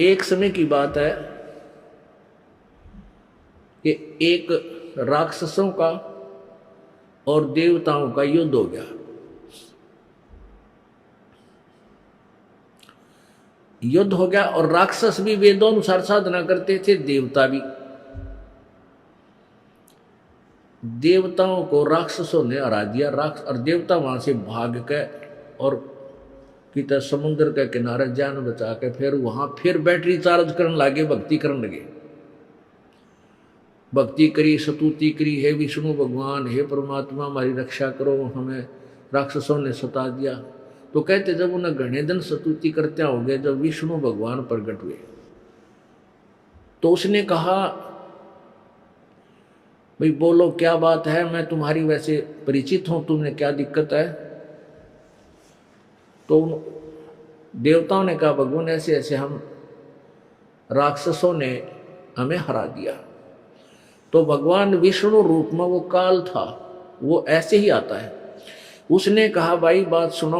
एक समय की बात है कि एक राक्षसों का और देवताओं का युद्ध हो गया। युद्ध हो गया और राक्षस भी वेदों अनुसार साधना करते थे, देवता भी। देवताओं को राक्षसों ने हरा दिया। और देवता वहां से भाग के और कितना समुद्र के किनारे जान बचा के फिर वहां फिर बैटरी चार्ज करने लगे, भक्ति करने लगे। भक्ति करी, स्तुति करी, हे विष्णु भगवान, हे परमात्मा हमारी रक्षा करो, हमें राक्षसों ने सता दिया। तो कहते जब उन्हें घने दिन स्तुति करते हो गए, जब विष्णु भगवान प्रकट हुए तो उसने कहा भाई बोलो क्या बात है, मैं तुम्हारी वैसे परिचित हूं, तुम्हें क्या दिक्कत है। तो देवताओं ने कहा भगवान ऐसे ऐसे हम राक्षसों ने हमें हरा दिया। तो भगवान विष्णु रूप में वो काल था, वो ऐसे ही आता है। उसने कहा भाई बात सुनो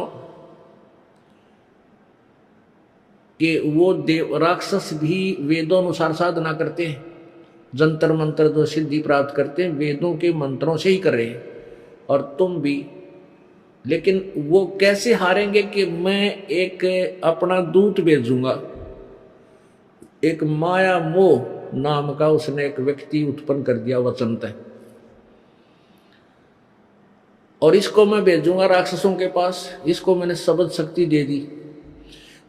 कि वो राक्षस भी वेदों अनुसार साधना करते हैं, जंतर मंत्र जो सिद्धि प्राप्त करते हैं वेदों के मंत्रों से ही कर रहे हैं, और तुम भी। लेकिन वो कैसे हारेंगे कि मैं एक अपना दूत भेजूंगा। एक माया मोह नाम का उसने एक व्यक्ति उत्पन्न कर दिया वचन तय, और इसको मैं भेजूंगा राक्षसों के पास। इसको मैंने शब्द शक्ति दे दी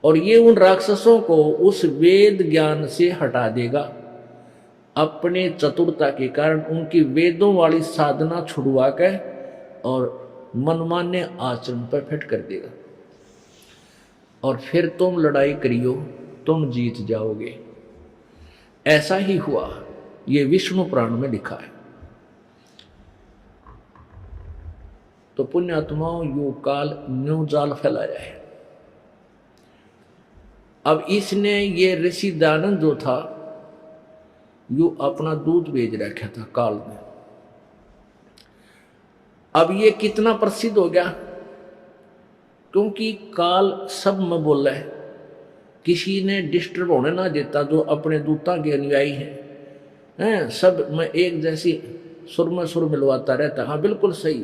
और ये उन राक्षसों को उस वेद ज्ञान से हटा देगा। अपने चतुरता के कारण उनकी वेदों वाली साधना छुड़वा के और मनमान्य आचरण पर फिट कर देगा, और फिर तुम लड़ाई करियो, तुम जीत जाओगे। ऐसा ही हुआ, ये विष्णु पुराण में लिखा है। तो पुण्यात्माओं यो काल न्यू जाल फैलाया है। अब इसने ये ऋषि दानंद जो था यो अपना दूध भेज रखा था काल में। अब ये कितना प्रसिद्ध हो गया, क्योंकि काल सब में बोल रहा है, किसी ने डिस्टर्ब होने ना देता। जो अपने दूता के अनुयायी हैं सब में एक जैसी सुर में सुर मिलवाता रहता। हाँ बिल्कुल सही।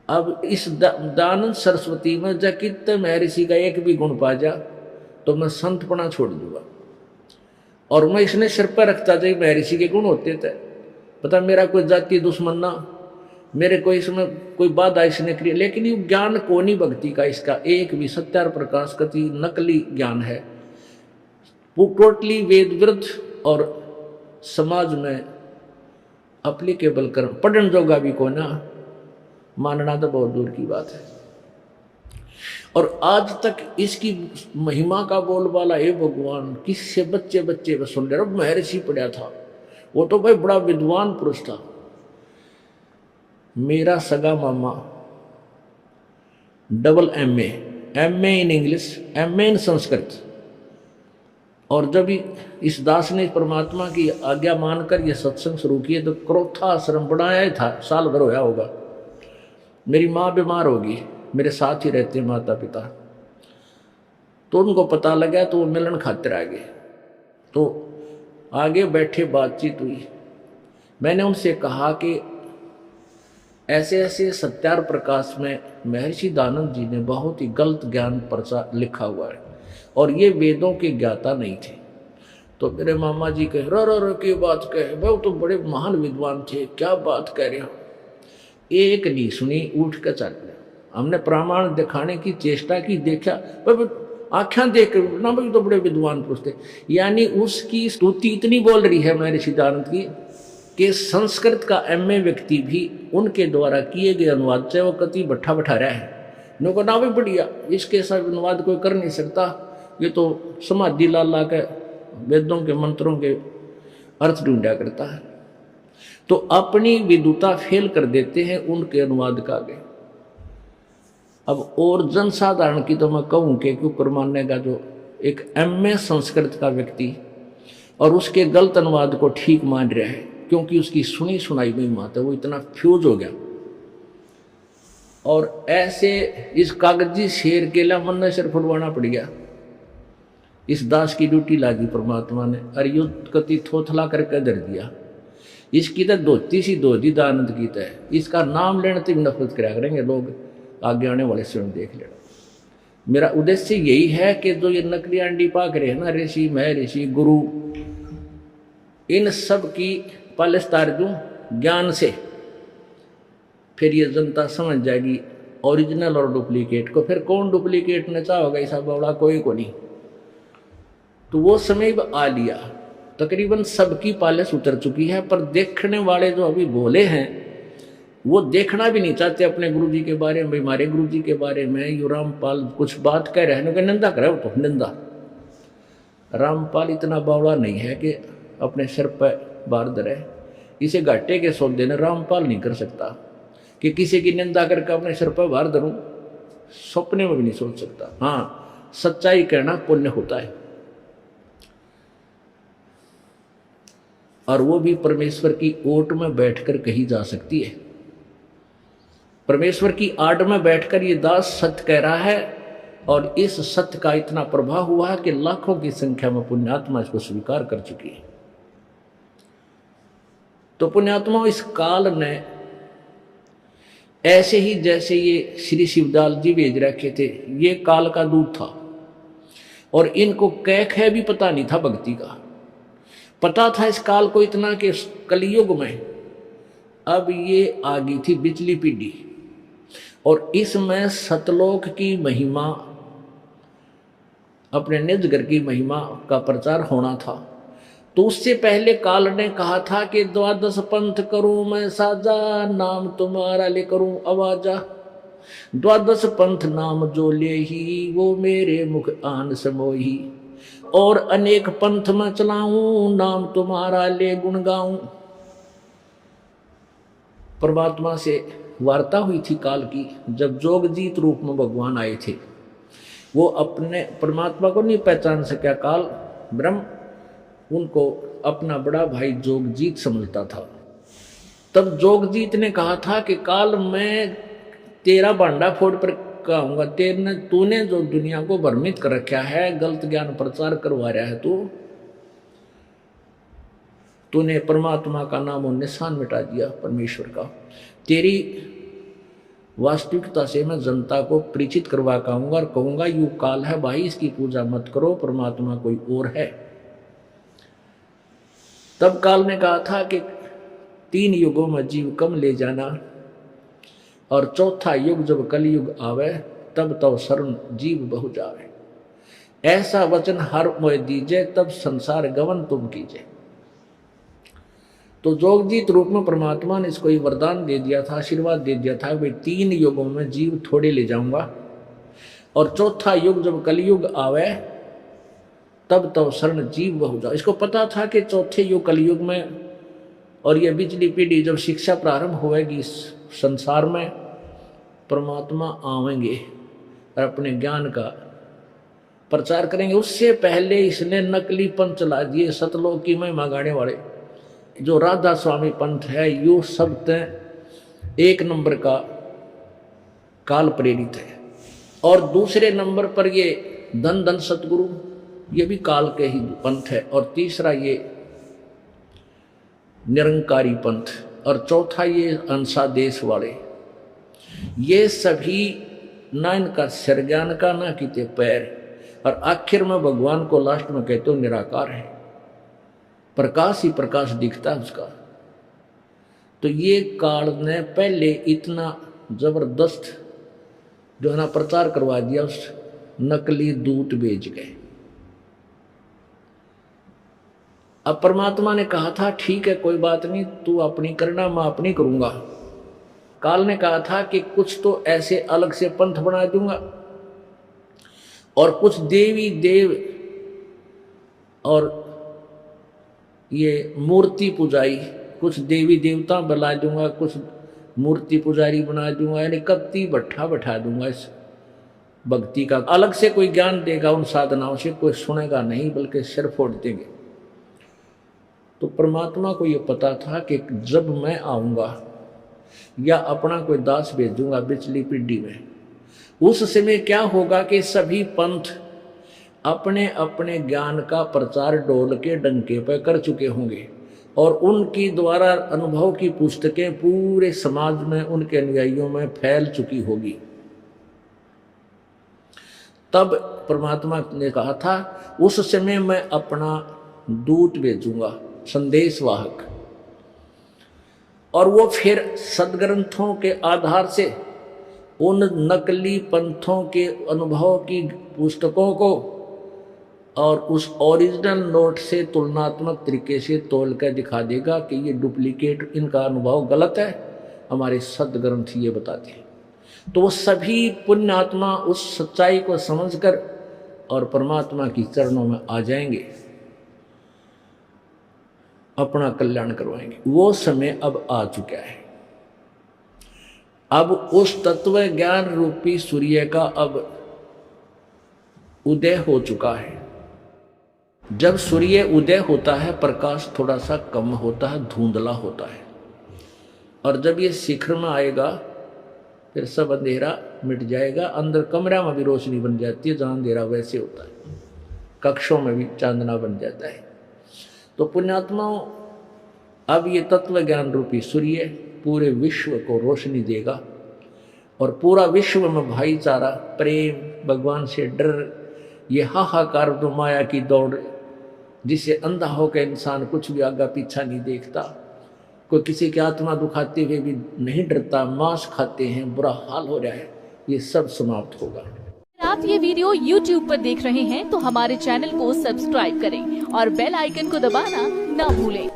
अब इस दानंद सरस्वती में जकित महर्षि का एक भी गुण पा जा तो मैं संतपना छोड़ दूंगा, और मैं इसने सिर पर रखता था महर्षि के गुण होते थे। पता मेरा कोई जाति दुश्मन ना, मेरे को इसमें कोई बाधा इसने करी। लेकिन ये ज्ञान कोनी भक्ति का इसका एक भी सत्यार प्रकाश कति नकली ज्ञान है, वो टोटली वेद विरुद्ध और समाज में अप्लीकेबल कर पढ़न जोगा भी को ना, मानना तो बहुत दूर की बात है। और आज तक इसकी महिमा का बोलबाला हे भगवान किससे बच्चे बच्चे में सुन रहे। महर्षि पढ़ा था, वो तो भाई बड़ा विद्वान पुरुष था। मेरा सगा मामा double MA, MA in English, MA in Sanskrit. और जब इस दास ने परमात्मा की आज्ञा मानकर यह सत्संग शुरू किए तो क्रोथा आश्रम बनाया ही था, साल भर होया होगा। मेरी माँ बीमार होगी, मेरे साथ ही रहते माता पिता, तो उनको पता लगा तो वो मिलन खातिर आ गए। तो आगे बैठे बातचीत हुई। मैंने उनसे कहा कि ऐसे ऐसे सत्यार प्रकाश में महर्षि दानंद जी ने बहुत ही गलत ज्ञान पर्चा लिखा हुआ है और ये वेदों के ज्ञाता नहीं थे। तो मेरे मामा जी कहे रो की बात कहे, भाई तो बड़े महान विद्वान थे, क्या बात कह रहे हो। एक नहीं सुनी, उठ कर चल गया। हमने प्रमाण दिखाने की चेष्टा की, देखा आख्या देख ना भाई तो बड़े विद्वान पुरुष थे। यानी उसकी स्तुति इतनी बोल रही है महर्षि दानंद की कि संस्कृत का MA व्यक्ति भी उनके द्वारा किए गए अनुवाद से वो कति बैठा रहा है। नो को ना भी बढ़िया, इसके सब अनुवाद कोई कर नहीं सकता, ये तो समाधि लाला के वेदों के मंत्रों के अर्थ ढूंढा करता है। तो अपनी विद्वता फेल कर देते हैं उनके अनुवाद का आगे। अब और जनसाधारण की तो मैं कहूँ कि क्यों मानने का जो एक MA संस्कृत का व्यक्ति और उसके गलत अनुवाद को ठीक मान रहा है, क्योंकि उसकी सुनी सुनाई नहीं माता, वो इतना फ्यूज हो गया। और ऐसे इस कागजी शेर के लिए मन ने सिर फुटवाना पड़ गया। इस दास की ड्यूटी लागी परमात्मा ने, अरे युद्ध कति थोथला करके धर दिया। इसकी तो धोती सी धोती दानंद की है, इसका नाम लेने से भी नफरत करा करेंगे लोग, आगे आने वाले स्वयं देख लेना। मेरा उद्देश्य यही है कि जो ये नकली अंडी पाक रहे हैं ना, ऋषि मह ऋषि गुरु, इन सब की पालिश तार दूं ज्ञान से, फिर ये जनता समझ जाएगी ओरिजिनल और डुप्लीकेट को। फिर कौन डुप्लीकेट न चाहोगा, ऐसा बड़ा कोई को नहीं। तो वो समय आ लिया, तकरीबन सबकी पालिश उतर चुकी है, पर देखने वाले जो अभी बोले हैं वो देखना भी नहीं चाहते अपने गुरुजी के बारे में। हमारे गुरुजी के बारे में यू रामपाल कुछ बात कह रहे हैं, निंदा करे वो, तो निंदा। रामपाल इतना बावड़ा नहीं है कि अपने सिर पर बार धरे, इसे घाटे के सौदे ने रामपाल नहीं कर सकता कि किसी की निंदा करके अपने सिर पर बार धरूं, सपने में भी नहीं सोच सकता। हाँ, सच्चाई कहना पुण्य होता है, और वो भी परमेश्वर की ओट में बैठकर कही जा सकती है। परमेश्वर की आड़ में बैठकर ये दास सत्य कह रहा है, और इस सत्य का इतना प्रभाव हुआ है कि लाखों की संख्या में पुण्यात्मा इसको स्वीकार कर चुकी है। तो पुण्यात्मा, इस काल ने ऐसे ही जैसे ये श्री शिवदास जी भेज रखे थे, ये काल का दूत था, और इनको कह भी पता नहीं था भक्ति का। पता था इस काल को इतना कि कलयुग में अब ये आ गई थी बिजली पीढ़ी, और इसमें सतलोक की महिमा, अपने निज घर की महिमा का प्रचार होना था। तो उससे पहले काल ने कहा था कि 12 पंथ करूं मैं साजा, नाम तुम्हारा ले करूं आवाजा। 12 पंथ नाम जो ले ही, वो मेरे मुख आन समोही। और अनेक पंथ में चलाऊं, नाम तुम्हारा ले गुण गाऊं। परमात्मा से वार्ता हुई थी काल की, जब जोगजीत रूप में भगवान आए थे। वो अपने परमात्मा को नहीं पहचान सका काल, ब्रह्म उनको अपना बड़ा भाई जोगजीत समझता था। तब जोगजीत ने कहा था कि काल मैं तेरा भांडा फोड़ पर कहूंगा, तूने जो दुनिया को भ्रमित कर रखा है, गलत ज्ञान प्रचार करवा रहा है, तूने परमात्मा का नाम और निशान मिटा दिया परमेश्वर का। तेरी वास्तविकता से मैं जनता को परिचित करवा कहूंगा और कहूंगा यू काल है भाई, इसकी पूजा मत करो, परमात्मा कोई और है। तब काल ने कहा था कि 3 युगों में जीव कम ले जाना, और चौथा युग जब कलयुग आवे, तब तो शरण जीव बहु जावे। ऐसा वचन हर मोय दीजे, तब संसार गवन तुम कीजे। तो जोगजीत रूप में परमात्मा ने इसको वरदान दे दिया था, आशीर्वाद दे दिया था कि 3 युगों में जीव थोड़े ले जाऊंगा, और चौथा युग जब कलयुग आवे, तब तो शरण जीव बहु जाओ। इसको पता था कि चौथे युग कलयुग में, और ये बिजली पीढ़ी जब शिक्षा प्रारंभ होगी इस संसार में, परमात्मा आवेंगे और अपने ज्ञान का प्रचार करेंगे। उससे पहले इसने नकली पंथ चला दिए, सतलोक की महिमा गाने वाले जो राधा स्वामी पंथ है, यू सब 1 नंबर का काल प्रेरित है। और दूसरे नंबर पर ये धन धन सतगुरु, ये भी काल के ही पंथ है। और तीसरा ये निरंकारी पंथ, और चौथा ये अंशादेश वाले। ये सभी ना इनका सिर ज्ञान का, ना किते पैर, और आखिर में भगवान को लास्ट में कहते हो निराकार है, प्रकाश ही प्रकाश दिखता है उसका। तो ये काल ने पहले इतना जबरदस्त जो है ना प्रचार करवा दिया, उस नकली दूत भेज गए। अब परमात्मा ने कहा था ठीक है कोई बात नहीं, तू अपनी करना, मैं अपनी करूंगा। काल ने कहा था कि कुछ तो ऐसे अलग से पंथ बना दूंगा, और कुछ देवी देव और ये मूर्ति पुजारी, कुछ देवी देवता बना दूंगा, कुछ मूर्ति पुजारी बना दूंगा, यानी कत्ती भट्ठा बैठा दूंगा इस भक्ति का। अलग से कोई ज्ञान देगा उन साधनाओं से, कोई सुनेगा नहीं, बल्कि सिर फोड़ देंगे। तो परमात्मा को ये पता था कि जब मैं आऊंगा या अपना कोई दास भेजूंगा बिचली पीढ़ी में, उस समय क्या होगा कि सभी पंथ अपने अपने ज्ञान का प्रचार ढोल के डंके पर कर चुके होंगे और उनकी द्वारा अनुभव की पुस्तकें पूरे समाज में उनके अनुयायियों में फैल चुकी होगी। तब परमात्मा ने कहा था उस समय मैं अपना दूत भेजूंगा, संदेशवाहक, और वो फिर सदग्रंथों के आधार से उन नकली पंथों के अनुभव की पुस्तकों को और उस ओरिजिनल नोट से तुलनात्मक तरीके से तोल कर दिखा देगा कि ये डुप्लीकेट, इनका अनुभव गलत है, हमारे सदग्रंथ ये बताते हैं। तो वो सभी पुण्यात्मा उस सच्चाई को समझकर और परमात्मा की चरणों में आ जाएंगे, अपना कल्याण करवाएंगे। वो समय अब आ चुका है। अब उस तत्व ज्ञान रूपी सूर्य का अब उदय हो चुका है। जब सूर्य उदय होता है प्रकाश थोड़ा सा कम होता है, धुंधला होता है, और जब ये शिखर में आएगा फिर सब अंधेरा मिट जाएगा। अंदर कमरा में भी रोशनी बन जाती है, जहाँ अंधेरा वैसे होता है, कक्षों में भी चांदना बन जाता है। तो पुण्यात्माओं, अब ये तत्व ज्ञान रूपी सूर्य पूरे विश्व को रोशनी देगा और पूरा विश्व में भाईचारा, प्रेम, भगवान से डर, ये हाहाकार जो माया की दौड़ जिसे अंधा होकर इंसान कुछ भी आगे पीछा नहीं देखता, कोई किसी की आत्मा दुखाते हुए भी नहीं डरता, मांस खाते हैं, बुरा हाल हो रहा है, ये सब समाप्त होगा। आप ये वीडियो YouTube पर देख रहे हैं तो हमारे चैनल को सब्सक्राइब करें और बेल आइकन को दबाना ना भूलें।